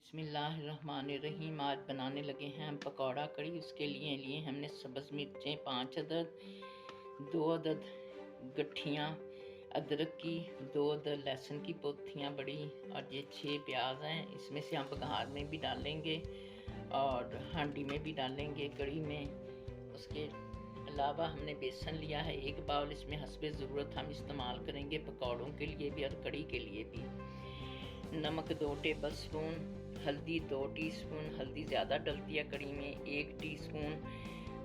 बिस्मिल्लाहिर्रहमानिर्रहीम। आज बनाने लगे हैं हम पकौड़ा कड़ी। उसके लिए हमने सब्ज़ मिर्चें 5 अदद, 2 अदद गट्ठियाँ अदरक की, 2 अदद लहसुन की पोथियाँ बड़ी, और ये 6 प्याज हैं। इसमें से हम बघार में भी डालेंगे और हांडी में भी डालेंगे कड़ी में। उसके अलावा हमने बेसन लिया है 1 बाउल। इसमें हस्बे ज़रूरत हम इस्तेमाल करेंगे पकौड़ों के लिए भी और कड़ी के लिए भी। नमक 2 टेबल स्पून, हल्दी 2 टीस्पून, हल्दी ज़्यादा डलती है कड़ी में, 1 टीस्पून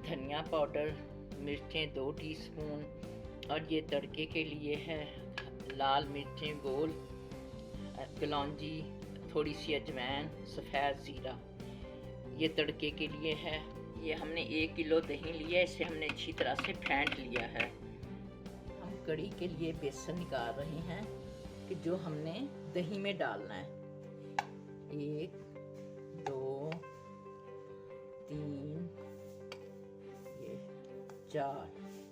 धनिया पाउडर, मिर्चें 2 टीस्पून, और ये तड़के के लिए है लाल मिर्चें गोल, कलौंजी, थोड़ी सी अजवाइन, सफ़ेद ज़ीरा। ये तड़के के लिए है। ये हमने 1 किलो दही लिया है, इसे हमने अच्छी तरह से फेंट लिया है। हम कड़ी के लिए बेसन निकाल रहे हैं कि जो हमने दही में डालना है। 1 2 3 ये 4,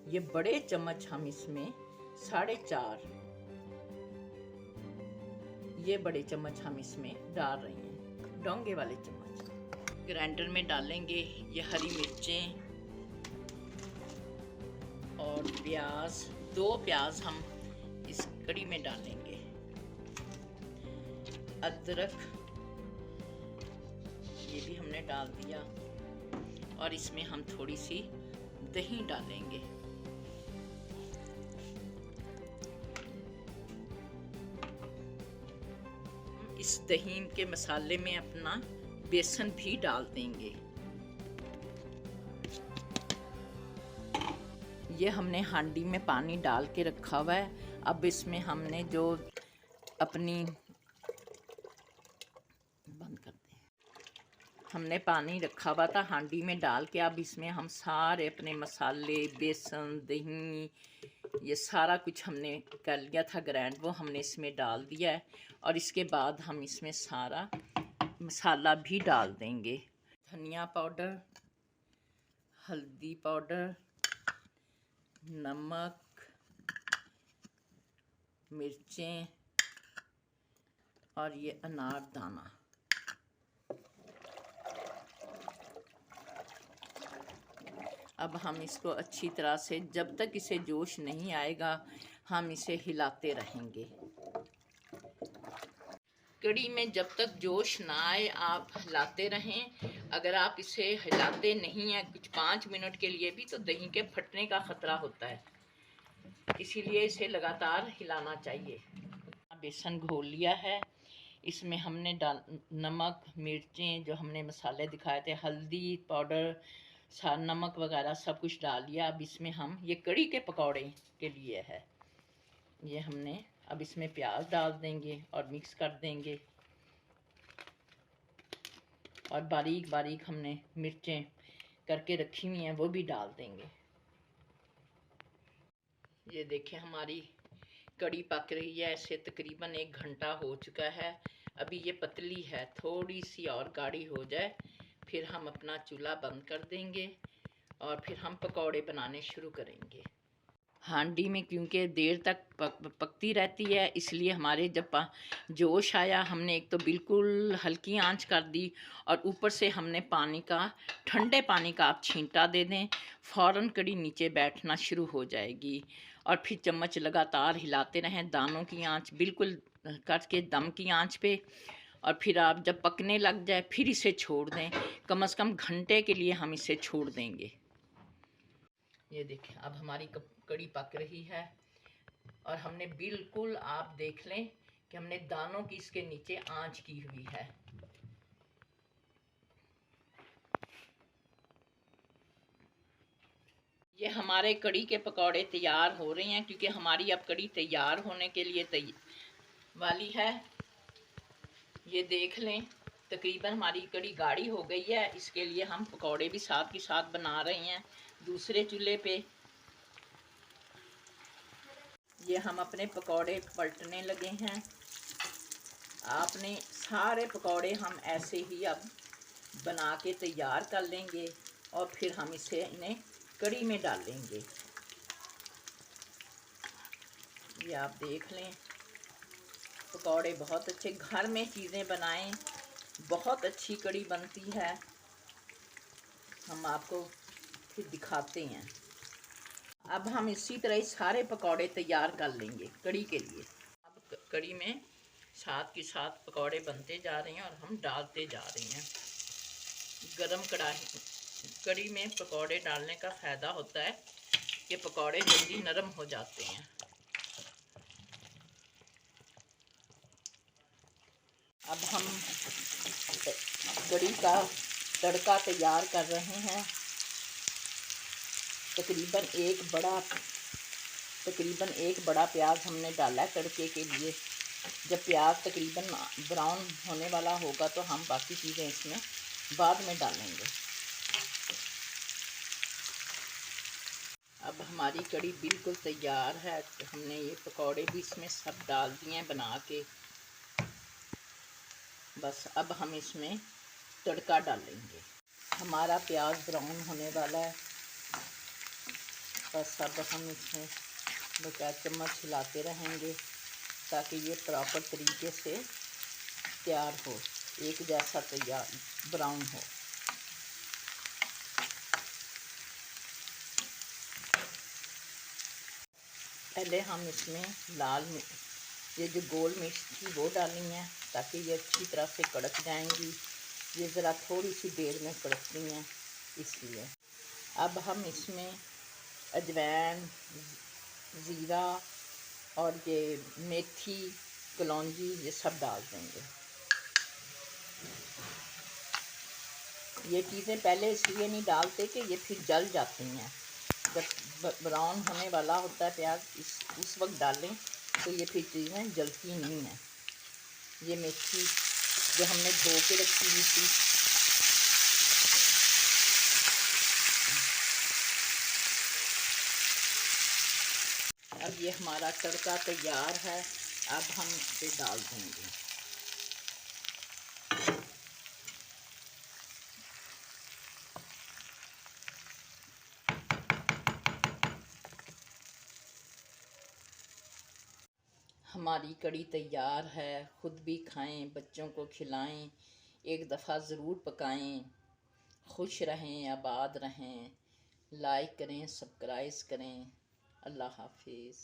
ये बड़े चम्मच हम इसमें 4.5 ये बड़े चम्मच हम इसमें डाल रहे हैं, डोंगे वाले चम्मच। ग्राइंडर में डालेंगे ये हरी मिर्चें और प्याज, 2 प्याज हम इस कड़ी में डालेंगे। अदरक ये भी हमने डाल दिया, और इसमें हम थोड़ी सी दही डालेंगे। इस दही के मसाले में अपना बेसन भी डाल देंगे। ये हमने हांडी में पानी डाल के रखा हुआ है। अब इसमें हमने जो अपनी हमने पानी रखा हुआ था हांडी में डाल के, अब इसमें हम सारे अपने मसाले, बेसन, दही, ये सारा कुछ हमने कर लिया था ग्राइंड, वो हमने इसमें डाल दिया है। और इसके बाद हम इसमें सारा मसाला भी डाल देंगे। धनिया पाउडर, हल्दी पाउडर, नमक, मिर्चें और ये अनार दाना। अब हम इसको अच्छी तरह से, जब तक इसे जोश नहीं आएगा, हम इसे हिलाते रहेंगे। कड़ी में जब तक जोश ना आए आप हिलाते रहें। अगर आप इसे हिलाते नहीं हैं कुछ 5 मिनट के लिए भी, तो दही के फटने का ख़तरा होता है, इसीलिए इसे लगातार हिलाना चाहिए। बेसन घोल लिया है, इसमें हमने नमक, मिर्चें, जो हमने मसाले दिखाए थे, हल्दी पाउडर, नमक वगैरह सब कुछ डाल लिया। अब इसमें हम ये कड़ी के पकौड़े के लिए है, ये हमने अब इसमें प्याज डाल देंगे और मिक्स कर देंगे, और बारीक बारीक हमने मिर्चें करके रखी हुई हैं वो भी डाल देंगे। ये देखें हमारी कड़ी पक रही है, ऐसे तकरीबन 1 घंटा हो चुका है। अभी ये पतली है, थोड़ी सी और गाढ़ी हो जाए फिर हम अपना चूल्हा बंद कर देंगे और फिर हम पकौड़े बनाने शुरू करेंगे। हांडी में क्योंकि देर तक पकती रहती है, इसलिए हमारे जब जोश आया हमने एक तो बिल्कुल हल्की आंच कर दी, और ऊपर से हमने पानी का, ठंडे पानी का आप छींटा दे दें, फ़ौरन कड़ी नीचे बैठना शुरू हो जाएगी। और फिर चम्मच लगातार हिलाते रहें, दानों की आंच बिल्कुल करके दम की आंच पे, और फिर आप जब पकने लग जाए फिर इसे छोड़ दें। कम से कम घंटे के लिए हम इसे छोड़ देंगे। ये देखें अब हमारी कड़ी पक रही है, और हमने बिल्कुल, आप देख लें कि हमने दानों की इसके नीचे आंच की हुई है। ये हमारे कड़ी के पकौड़े तैयार हो रहे हैं, क्योंकि हमारी अब कड़ी तैयार होने के लिए वाली है। ये देख लें तकरीबन हमारी कड़ी गाढ़ी हो गई है। इसके लिए हम पकौड़े भी साथ के साथ बना रहे हैं दूसरे चूल्हे पे। ये हम अपने पकौड़े पलटने लगे हैं। आपने सारे पकौड़े हम ऐसे ही अब बना के तैयार कर लेंगे, और फिर हम इन्हें कड़ी में डालेंगे। ये आप देख लें पकौड़े बहुत अच्छे, घर में चीज़ें बनाएं, बहुत अच्छी कड़ी बनती है। हम आपको फिर दिखाते हैं। अब हम इसी तरह ही सारे पकौड़े तैयार कर लेंगे कड़ी के लिए। अब कड़ी में साथ के साथ पकौड़े बनते जा रहे हैं और हम डालते जा रहे हैं। गरम कड़ी में पकौड़े डालने का फ़ायदा होता है कि पकौड़े जल्दी नरम हो जाते हैं। अब हम कड़ी का तड़का तैयार कर रहे हैं। तकरीबन एक बड़ा प्याज हमने डाला है तड़के के लिए। जब प्याज तकरीबन ब्राउन होने वाला होगा तो हम बाकी चीज़ें इसमें बाद में डालेंगे। अब हमारी कड़ी बिल्कुल तैयार है। हमने ये पकौड़े भी इसमें सब डाल दिए हैं बना के। बस अब हम इसमें तड़का डालेंगे। हमारा प्याज ब्राउन होने वाला है। बस अब हम इसमें बगैर चम्मच हिलाते रहेंगे ताकि ये प्रॉपर तरीके से तैयार हो, एक जैसा तैयार ब्राउन हो। पहले हम इसमें ये जो गोल मिर्च थी वो डालनी है ताकि ये अच्छी तरह से कड़क जाएंगी। ये ज़रा थोड़ी सी देर में कड़कती हैं इसलिए। अब हम इसमें अजवाइन, ज़ीरा और ये मेथी, कलौंजी ये सब डाल देंगे। ये चीज़ें पहले इसलिए नहीं डालते कि ये फिर जल जाती हैं। जब ब्राउन होने वाला होता है प्याज उस वक्त डालें तो ये फिर चीज़ें जलती नहीं हैं। ये मेथी जो हमने धो के रखी हुई थी, अब ये हमारा तड़का तैयार है। अब हम इसे डाल देंगे। हमारी कड़ी तैयार है। ख़ुद भी खाएं, बच्चों को खिलाएं, एक दफ़ा ज़रूर पकाएं। खुश रहें, आबाद रहें। लाइक करें, सब्सक्राइब करें। अल्लाह हाफिज़।